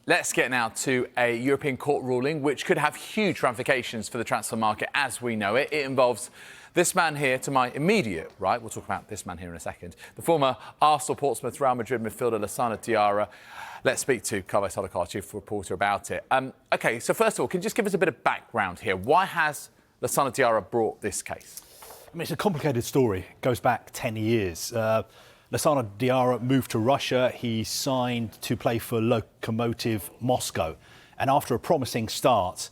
Let's get now to a European court ruling which could have huge ramifications for the transfer market as we know it. It involves this man here to my immediate right. We'll talk about this man here in a second. The former Arsenal, Portsmouth, Real Madrid midfielder Lassana Diarra. Let's speak to Kaveh Solhekol, chief reporter, about it. OK, so first of all, can you just give us a bit of background here? Why has Lassana Diarra brought this case? I mean, it's a complicated story. It goes back 10 years. Lassana Diarra moved to Russia. He signed to play for Lokomotiv Moscow. And after a promising start,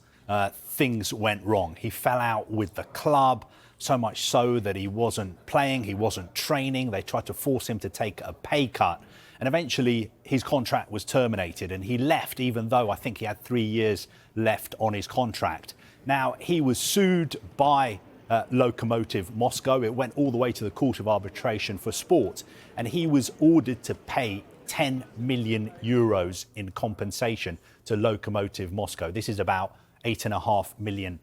things went wrong. He fell out with the club, so much so that he wasn't playing, he wasn't training. They tried to force him to take a pay cut. And eventually his contract was terminated and he left, even though I think he had 3 years left on his contract. Now, he was sued by Lokomotiv Moscow. It went all the way to the Court of Arbitration for Sport, and he was ordered to pay 10 million euros in compensation to Lokomotiv Moscow. This is about £8.5 million.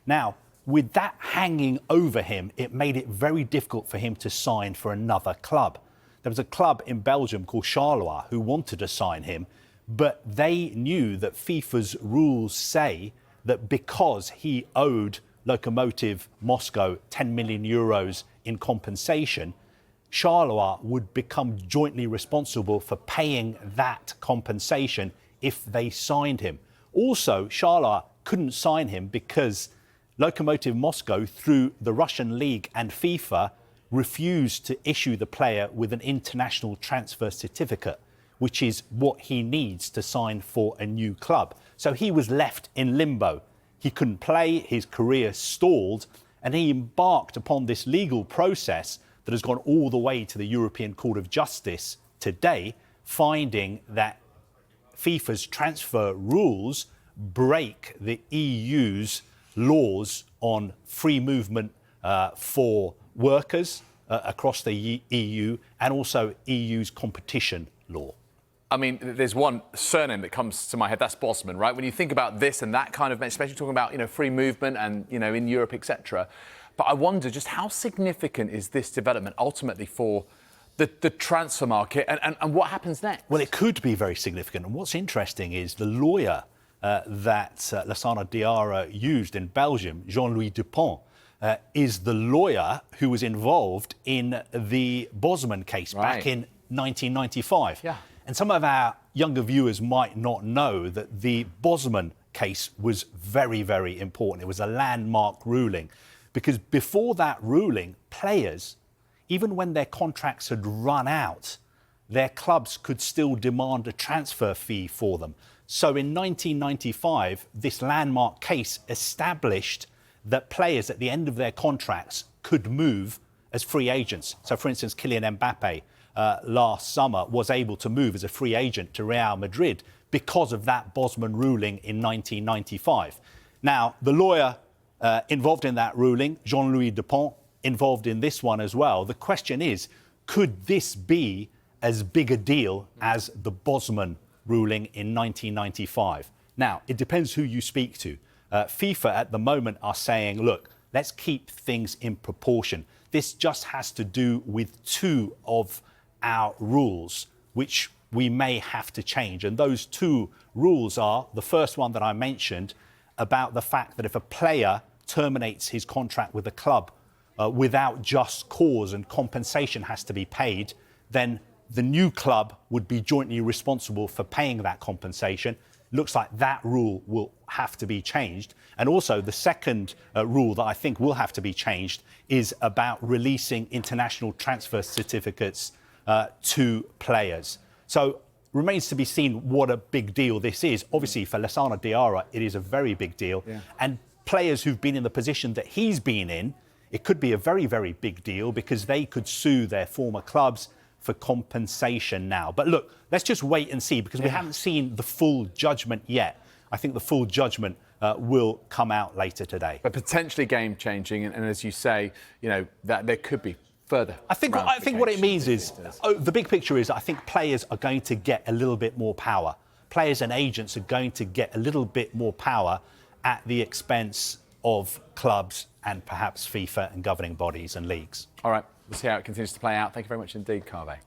Now, with that hanging over him, it made it very difficult for him to sign for another club. There was a club in Belgium called Charleroi who wanted to sign him, but they knew that FIFA's rules say that because he owed Lokomotiv Moscow 10 million euros in compensation, Charleroi would become jointly responsible for paying that compensation if they signed him. Also, Charleroi couldn't sign him because Lokomotiv Moscow, through the Russian League and FIFA, refused to issue the player with an international transfer certificate, which is what he needs to sign for a new club. So he was left in limbo. He couldn't play, his career stalled, and he embarked upon this legal process that has gone all the way to the European Court of Justice today, finding that FIFA's transfer rules break the EU's laws on free movement for workers across the EU and also EU's competition law. I mean, there's one surname that comes to my head, that's Bosman, right? When you think about this and that kind of, especially talking about, free movement and, in Europe, etc. But I wonder just how significant is this development ultimately for the transfer market and what happens next? Well, it could be very significant. And what's interesting is the lawyer that Lassana Diarra used in Belgium, Jean-Louis Dupont, is the lawyer who was involved in the Bosman case back in 1995. Yeah. And some of our younger viewers might not know that the Bosman case was very, very important. It was a landmark ruling because before that ruling, players, even when their contracts had run out, their clubs could still demand a transfer fee for them. So in 1995, this landmark case established that players at the end of their contracts could move as free agents. So, for instance, Kylian Mbappe last summer was able to move as a free agent to Real Madrid because of that Bosman ruling in 1995. Now, the lawyer involved in that ruling, Jean-Louis Dupont, involved in this one as well. The question is, could this be as big a deal as the Bosman ruling in 1995? Now, it depends who you speak to. FIFA at the moment are saying, look, let's keep things in proportion. This just has to do with two of our rules, which we may have to change. And those two rules are, the first one that I mentioned, about the fact that if a player terminates his contract with a club without just cause and compensation has to be paid, then the new club would be jointly responsible for paying that compensation. Looks like that rule will have to be changed. And also the second rule that I think will have to be changed is about releasing international transfer certificates to players. So remains to be seen what a big deal this is. Obviously, for Lassana Diarra, it is a very big deal. Yeah. And players who've been in the position that he's been in, it could be a very, very big deal because they could sue their former clubs for compensation now. But look, let's just wait and see because we haven't seen the full judgment yet. I think the full judgment will come out later today. But potentially game-changing, and as you say, that there could be further. I think what it means is, the big picture is I think players are going to get a little bit more power. Players and agents are going to get a little bit more power at the expense of clubs and perhaps FIFA and governing bodies and leagues. All right, we'll see how it continues to play out. Thank you very much indeed, Kaveh.